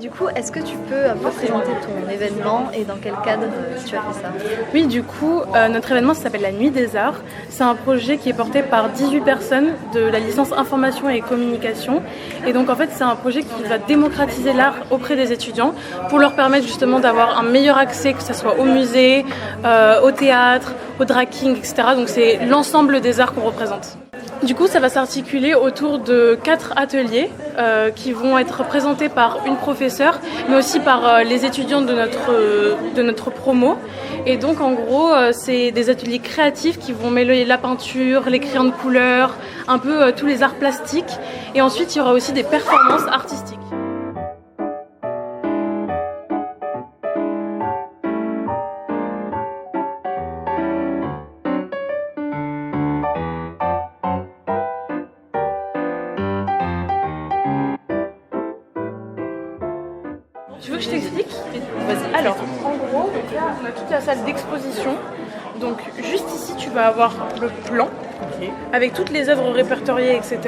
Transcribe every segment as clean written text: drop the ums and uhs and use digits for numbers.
Du coup, est-ce que tu peux un peu présenter ton événement et dans quel cadre tu as fait ça? Oui, du coup, notre événement s'appelle la Nuit des Arts. C'est un projet qui est porté par 18 personnes de la licence Information et Communication. Et donc, en fait, c'est un projet qui va démocratiser l'art auprès des étudiants pour leur permettre justement d'avoir un meilleur accès, que ce soit au musée, au théâtre, au drag king, etc. Donc, c'est l'ensemble des arts qu'on représente. Du coup, ça va s'articuler autour de 4 ateliers qui vont être présentés par une professeure, mais aussi par les étudiants de notre promo. Et donc, en gros, c'est des ateliers créatifs qui vont mêler la peinture, les crayons de couleur, un peu tous les arts plastiques. Et ensuite, il y aura aussi des performances artistiques. Tu veux que je t'explique? Vas-y. Alors, en gros, donc là, on a toute la salle d'exposition. Donc, juste ici, tu vas avoir le plan, avec toutes les œuvres répertoriées, etc.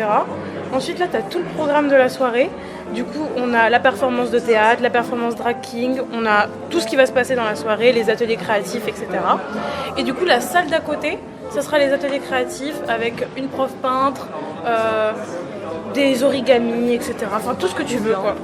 Ensuite, là, tu as tout le programme de la soirée. Du coup, on a la performance de théâtre, la performance drag king, on a tout ce qui va se passer dans la soirée, les ateliers créatifs, etc. Et du coup, la salle d'à côté, ça sera les ateliers créatifs avec une prof peintre, des origamis, etc. Enfin, tout ce que tu veux, quoi.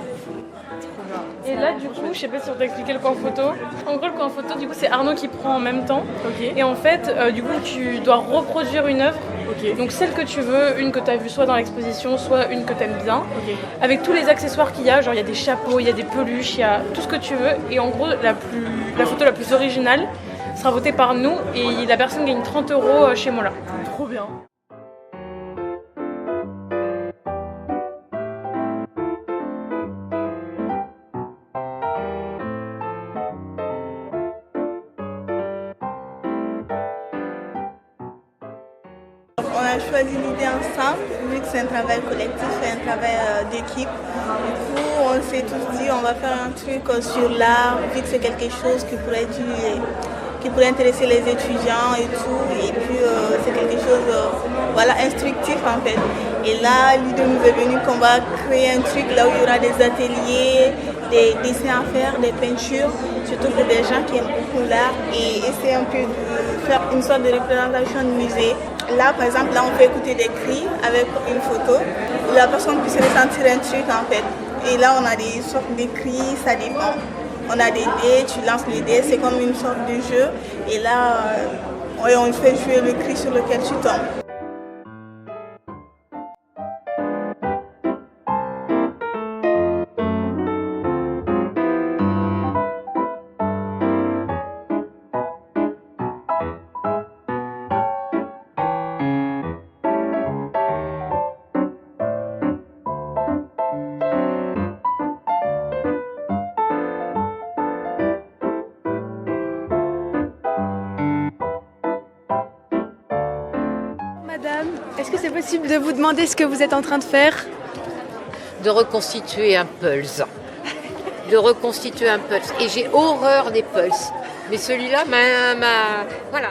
Et là, du coup, je sais pas si on t'a expliqué le coin photo. En gros, le coin photo, du coup, c'est Arnaud qui prend en même temps. Okay. Et en fait, du coup, tu dois reproduire une œuvre. Okay. Donc, celle que tu veux, une que tu as vue soit dans l'exposition, soit une que tu aimes bien. Okay. Avec tous les accessoires qu'il y a, genre il y a des chapeaux, il y a des peluches, il y a tout ce que tu veux. Et en gros, la photo la plus originale sera votée par nous et la personne gagne 30 € chez Mola. Trop bien. On a choisi l'idée ensemble, vu que c'est un travail collectif et un travail d'équipe. Du coup, on s'est tous dit on va faire un truc sur l'art, vu que c'est quelque chose qui pourrait intéresser les étudiants et tout. Et puis c'est quelque chose instructif en fait. Et là, l'idée nous est venue qu'on va créer un truc là où il y aura des ateliers, des dessins à faire, des peintures, surtout pour des gens qui aiment beaucoup l'art et essayer un peu de faire une sorte de représentation de musée. Là, par exemple, on fait écouter des cris avec une photo. La personne puisse ressentir un truc en fait. Et là, on a des sortes de cris, ça dépend. On a des dés, tu lances les dés, c'est comme une sorte de jeu. Et là, on fait jouer le cri sur lequel tu tombes. Madame, est-ce que c'est possible de vous demander ce que vous êtes en train de faire? De reconstituer un pulse. De reconstituer un pulse. Et j'ai horreur des pulses. Mais celui-là voilà.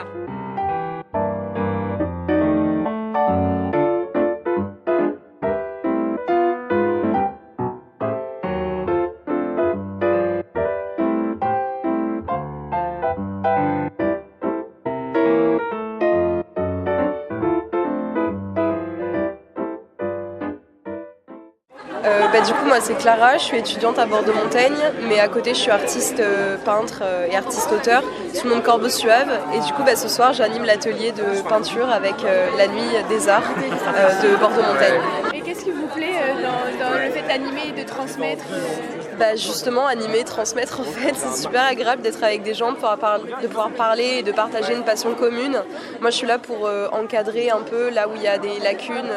Du coup, moi c'est Clara, je suis étudiante à Bordeaux-Montaigne, mais à côté je suis artiste peintre et artiste auteur sous le nom de Corbeau Suave. Et du coup, ce soir j'anime l'atelier de peinture avec la Nuit des Arts de Bordeaux-Montaigne. Et qu'est-ce qui vous plaît dans le fait d'animer et de transmettre Justement, animer, transmettre, en fait, c'est super agréable d'être avec des gens, de pouvoir parler et de partager une passion commune. Moi, je suis là pour encadrer un peu là où il y a des lacunes,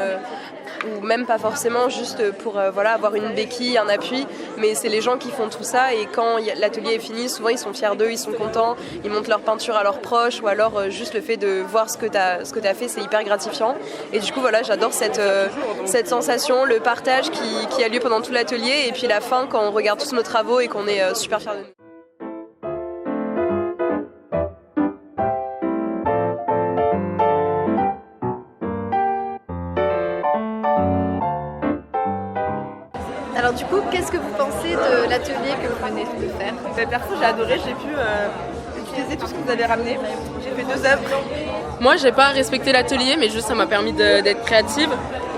ou même pas forcément, juste pour avoir une béquille, un appui. Mais c'est les gens qui font tout ça, et quand l'atelier est fini, souvent ils sont fiers d'eux, ils sont contents, ils montrent leur peinture à leurs proches, ou alors juste le fait de voir ce que t'as fait, c'est hyper gratifiant. Et du coup, j'adore cette sensation, le partage qui a lieu pendant tout l'atelier, et puis la fin quand on regarde tous nos travaux et qu'on est super fiers de nous. Alors Alors du coup, qu'est-ce que vous pensez de l'atelier que vous venez de faire? Perso, j'ai adoré, j'ai pu utiliser tout ce que vous avez ramené. J'ai fait 2 œuvres. Moi, j'ai pas respecté l'atelier, mais juste ça m'a permis d'être créative.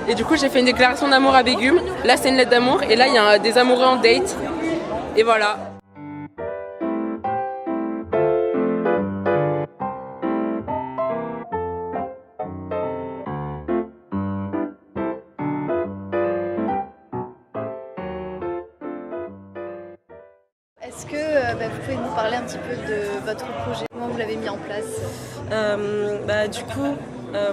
Et du coup, j'ai fait une déclaration d'amour à Bégume. Là, c'est une lettre d'amour. Et là, il y a des amoureux en date. Et voilà. Est-ce que vous pouvez nous parler un petit peu de votre projet? Comment vous l'avez mis en place?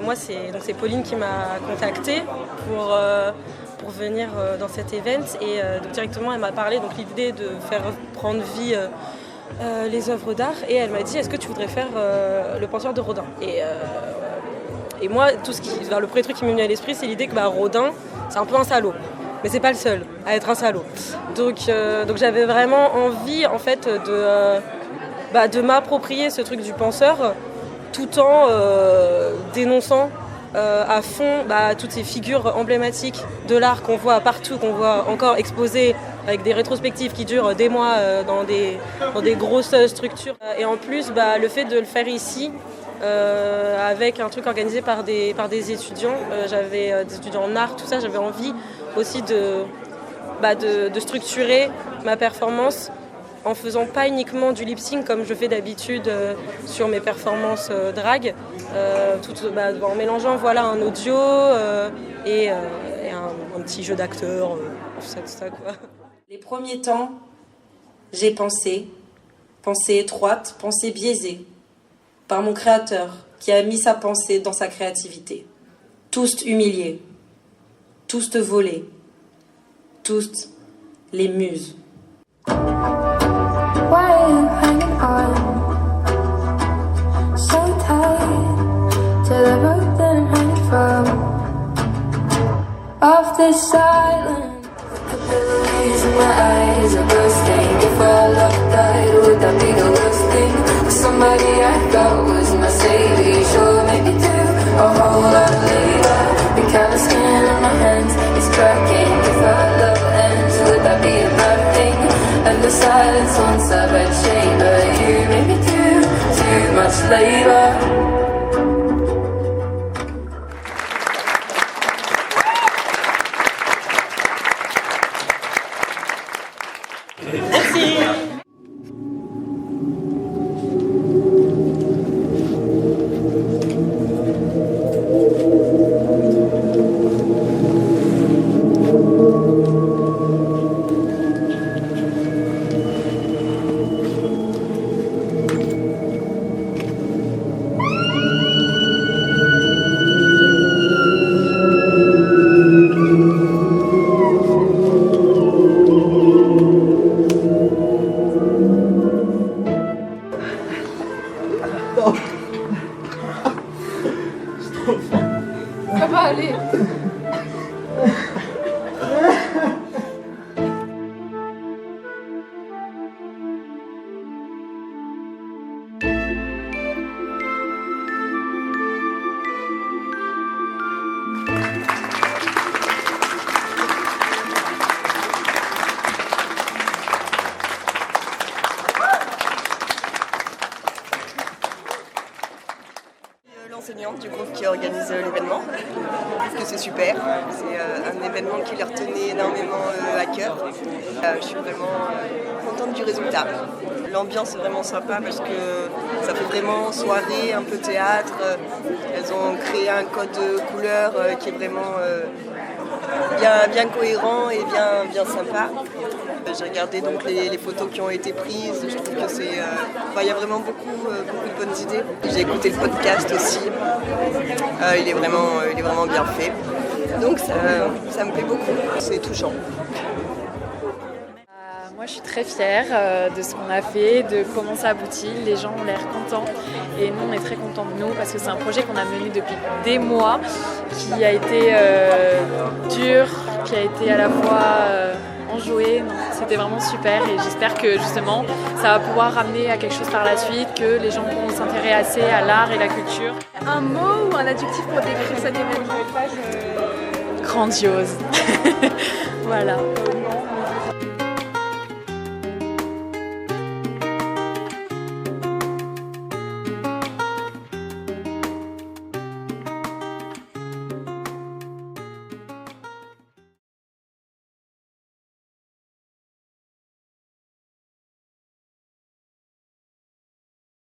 Moi, c'est Pauline qui m'a contactée pour venir dans cet event. Et donc directement, elle m'a parlé de l'idée de faire prendre vie les œuvres d'art. Et elle m'a dit, est-ce que tu voudrais faire le penseur de Rodin? Et moi, le premier truc qui m'est venu à l'esprit, c'est l'idée que Rodin, c'est un peu un salaud. Mais c'est pas le seul à être un salaud. Donc j'avais vraiment envie en fait de m'approprier ce truc du penseur tout en dénonçant à fond toutes ces figures emblématiques de l'art qu'on voit partout, qu'on voit encore exposées avec des rétrospectives qui durent des mois dans des grosses structures. Et en plus, le fait de le faire ici, avec un truc organisé par des étudiants, j'avais des étudiants en art, tout ça, j'avais envie aussi de structurer ma performance en faisant pas uniquement du lip-sync comme je fais d'habitude sur mes performances drag, en mélangeant un audio et un petit jeu d'acteur, tout ça quoi. Les premiers temps, j'ai pensée étroite, pensée biaisée par mon créateur qui a mis sa pensée dans sa créativité. Tous humiliés, tous te volés, tous les muses. Why are you hanging on so tight to the rope that I'm hanging from? Of this silence, the capillaries in my eyes are bursting. If all love died, would that be the worst thing? Somebody I thought was my savior, sure maybe do a whole lot later. The kind of skin on my hands is cracking. If our love ends, would that be a bad thing? And the silence once I've had chamber, you made me do too much labor. Ça va aller. L'enseignante du groupe qui organise l'événement. Je trouve que c'est super, c'est un événement qui leur tenait énormément à cœur. Je suis vraiment contente du résultat. L'ambiance est vraiment sympa parce que ça fait vraiment soirée, un peu théâtre. Elles ont créé un code de couleurs qui est vraiment bien cohérent et bien sympa. J'ai regardé donc les photos qui ont été prises, je trouve que il y a vraiment beaucoup de bonnes idées. J'ai écouté le podcast aussi, il est vraiment bien fait, donc ça me plaît beaucoup, c'est touchant. Moi je suis très fière de ce qu'on a fait, de comment ça aboutit, les gens ont l'air contents et nous on est très contents de nous parce que c'est un projet qu'on a mené depuis des mois, qui a été dur, qui a été à la fois enjoué, c'était vraiment super et j'espère que justement ça va pouvoir ramener à quelque chose par la suite, que les gens pourront s'intéresser à l'art et la culture. Un mot ou un adjectif pour décrire cet événement? Grandiose. Voilà.